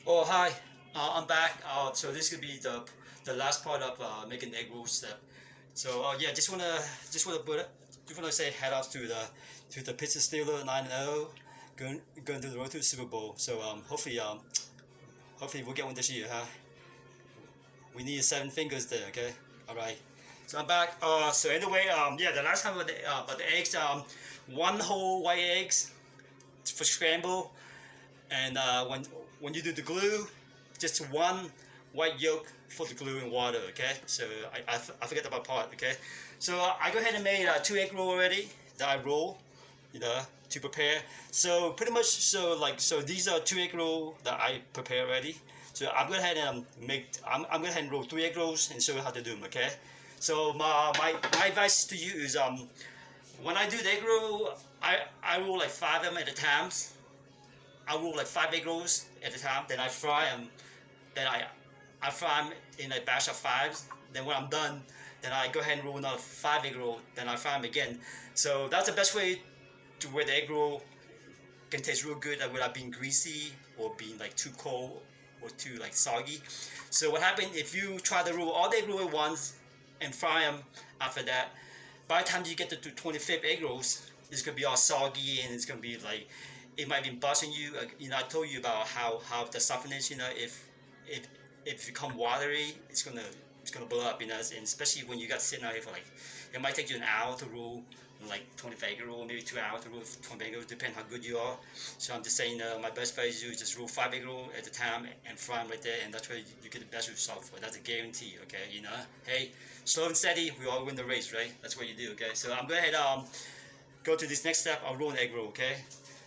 Oh hi, I'm back. So this could be the last part of making egg roll step. So yeah, just wanna say head off to the pizza stealer 9-0, going to the road to the Super Bowl. So hopefully we'll get one this year, huh? We need 7 fingers there, okay? All right. So I'm back. So anyway, yeah, the last time about the eggs, one whole white eggs for scramble, and when you do the glue, just one white yolk for the glue and water. Okay, so I forget about part. Okay, so I go ahead and made 2 egg roll already that I roll, to prepare. So pretty much, so these are 2 egg roll that I prepare already. So I'm gonna head and I'm gonna head and roll 3 egg rolls and show you how to do them. Okay, so my advice to you is when I do the egg roll, I roll like 5 of them at a time. I roll like 5 egg rolls at a time. Then I fry them. Then I fry them in a batch of 5s. Then when I'm done, then I go ahead and roll another 5 egg roll. Then I fry them again. So that's the best way to where the egg roll can taste real good without being greasy or being like too cold or too like soggy. So what happens if you try to roll all the egg roll at once and fry them after that? By the time you get to 25th egg rolls, it's gonna be all soggy and it's gonna be like it might be buzzing you. I told you about how the softness. If it become watery, it's gonna blow up. And especially when you got sitting out here for like, it might take you an hour to roll like 25 egg roll, maybe 2 hours to roll 20 egg roll, depending how good you are. So I'm just saying, my best advice is just roll 5 egg roll at a time and fry them right there, and that's where you get the best result for. That's a guarantee. Okay, hey, slow and steady, we all win the race, right? That's what you do. Okay, so I'm going ahead go to this next step. I'll roll an egg roll. Okay.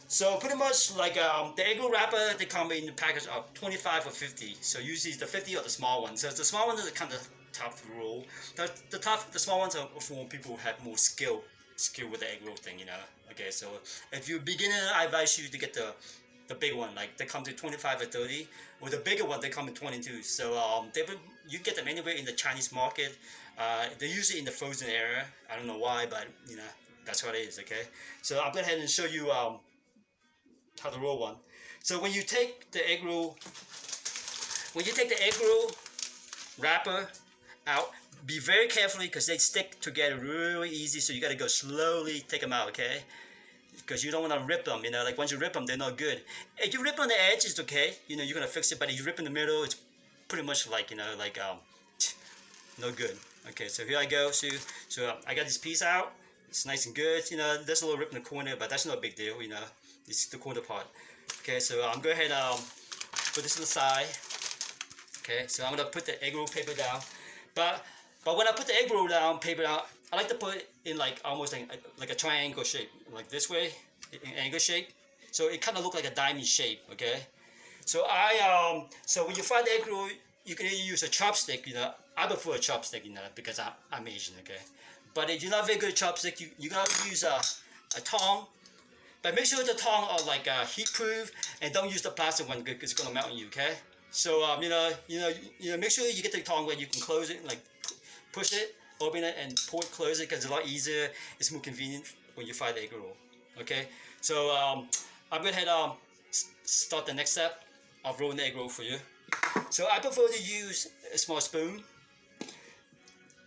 So pretty much like the egg roll wrapper, they come in the package of 25 or 50. So usually the 50 or the small ones. So the small ones are kind of tough to roll. The small ones are for people who have more skill with the egg roll thing. Okay, so if you're a beginner, I advise you to get the big one. Like they come to 25 or 30, or the bigger one they come in 22. So you get them anywhere in the Chinese market. They're usually in the frozen area. I don't know why, but that's what it is. Okay, so I'll go ahead and show you how to roll one. So when you take the egg roll wrapper out, be very carefully because they stick together really easy. So you got to go slowly, take them out, okay? Because you don't want to rip them. Like once you rip them, they're not good. If you rip on the edge, it's okay. You're gonna fix it. But if you rip in the middle, it's pretty much like no good. Okay, so here I go. So I got this piece out. It's nice and good. There's a little rip in the corner, but that's no big deal. It's the corner part. Okay, so I'm going to go ahead put this to the side. Okay, so I'm gonna put the egg roll paper down. But when I put the egg roll paper down, I like to put it in like almost like a triangle shape, like this way, in angle shape. So it kind of look like a diamond shape. Okay, so so when you fry the egg roll, you can either use a chopstick. I prefer a chopstick. Because I'm Asian. Okay, but if you're not very good at chopstick, you gotta use a tongue. But make sure the tongue are like heat proof, and don't use the plastic one because it's gonna melt on you. Okay. So make sure you get the tongue where you can close it, like push it, open it, and pull it, close it, because it's a lot easier. It's more convenient when you fry the egg roll. Okay. So I'm gonna head start the next step of rolling the egg roll for you. So I prefer to use a small spoon.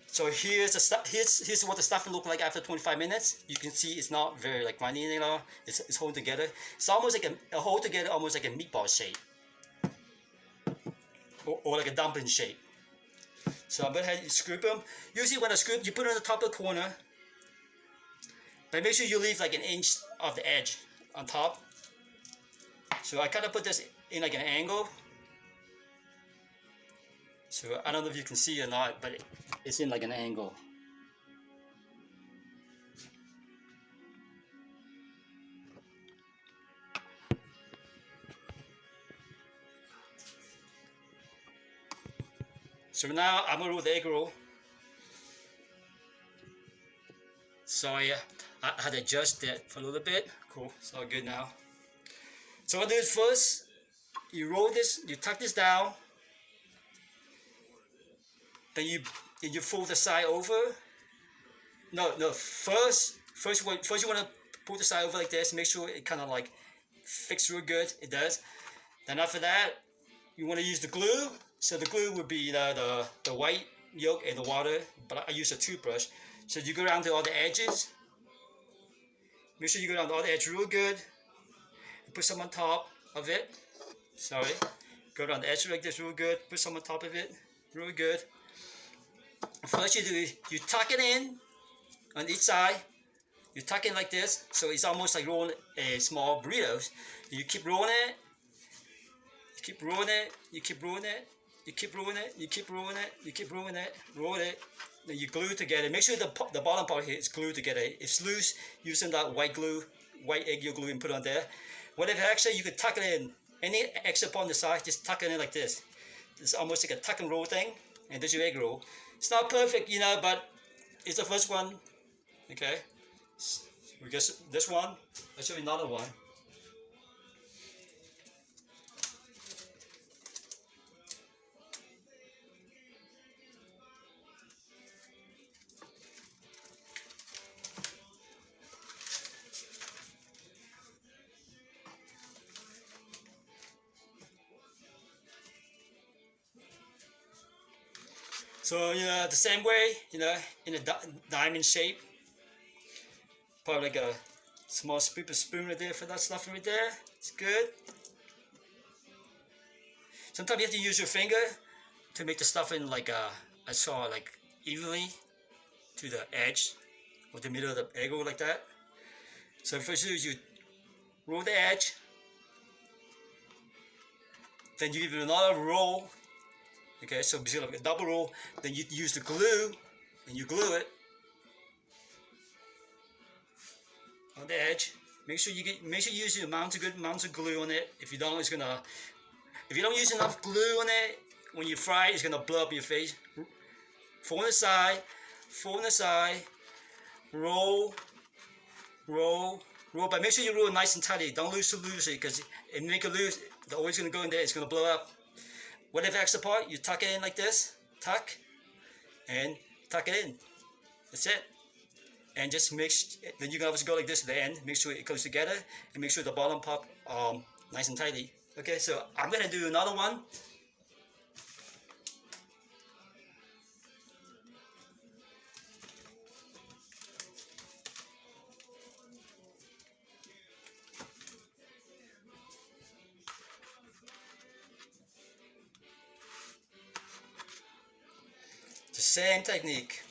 So here's what the stuffing look like after 25 minutes. You can see it's not very like runny anymore. It's holding together. It's almost like a hold together, almost like a meatball shape, or like a dumpling shape. So I'm gonna have you scoop them. Usually when I scoop, you put it on the top of the corner, but make sure you leave like an inch of the edge on top. So I kind of put this in like an angle. So I don't know if you can see or not, but it's in like an angle. So now I'm gonna roll the egg roll. So I had to adjust that for a little bit. Cool, it's all good now. So what I do is first, you roll this, you tuck this down, then you fold the side over. No, first you want to pull the side over like this, make sure it kind of like fits real good. It does. Then after that, you want to use the glue. So the glue would be the white yolk and the water, but I use a toothbrush. So you go around to all the edges. Make sure you go around all the edges real good. Put some on top of it. Sorry. Go around the edge like this real good. Put some on top of it. Real good. First you do, you tuck it in on each side. You tuck it like this, so it's almost like rolling a small burritos. You keep rolling it. You keep rolling it. You keep rolling it. You keep rolling it. You keep rolling it. You keep rolling it. Roll it. Then you glue it together. Make sure the bottom part here is glued together. If it's loose, using that white glue, white egg yolk glue, and put it on there. Whatever extra, you could tuck it in. Any extra part on the side, just tuck it in like this. It's almost like a tuck and roll thing, and there's your egg roll. It's not perfect, you know, but it's the first one. Okay, we guess this one. Let's show you another one. So, you know, the same way, you know, in a diamond shape. Probably like a small spoon right there for that stuffing right there. It's good. Sometimes you have to use your finger to make the stuffing like I saw like evenly to the edge or the middle of the egg roll like that. So first you roll the edge, then you give it another roll. Okay, so basically like a double roll. Then you use the glue and you glue it on the edge. Make sure you use the amount of glue on it. If you don't use enough glue on it, when you fry it, it's gonna blow up in your face. Fold on the side, roll, but make sure you roll nice and tightly. Don't lose it, because if you make it loose, the oil's gonna go in there, it's gonna blow up. Whatever extra part, you tuck it in like this, tuck, and tuck it in. That's it. And just then you can always go like this to the end, make sure it comes together, and make sure the bottom pop nice and tightly. Okay, so I'm gonna do another one. The same technique.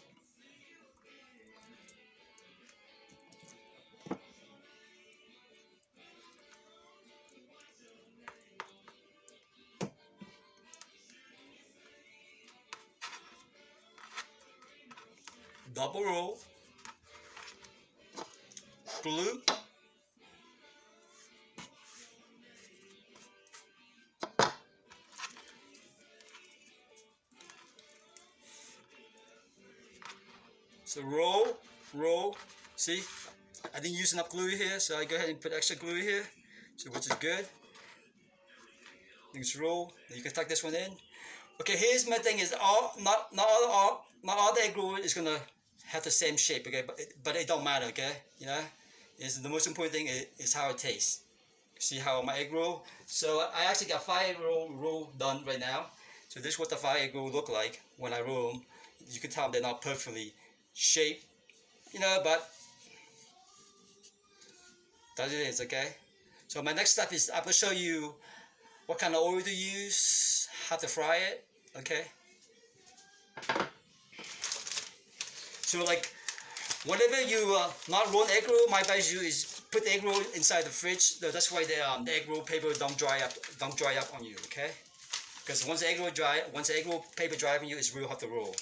Double roll, glue, so roll, see, I didn't use enough glue here, so I go ahead and put extra glue here, so which is good. Things roll, then you can tuck this one in. Okay, here's my thing: is not all the egg roll is gonna have the same shape. Okay, but it don't matter. Okay, you know, the most important thing is how it tastes. See how my egg roll? So I actually got 5 egg roll done right now. So this is what the 5 egg roll look like when I roll them. You can tell they're not perfectly shaped, you know, but that it is. Okay. So my next step is I'm gonna show you what kind of oil to use, how to fry it. Okay. So like, whenever you not roll egg roll, my advice you is put the egg roll inside the fridge. So that's why the egg roll paper don't dry up on you. Okay. Because once the egg roll paper dry on you, it's real hard to roll.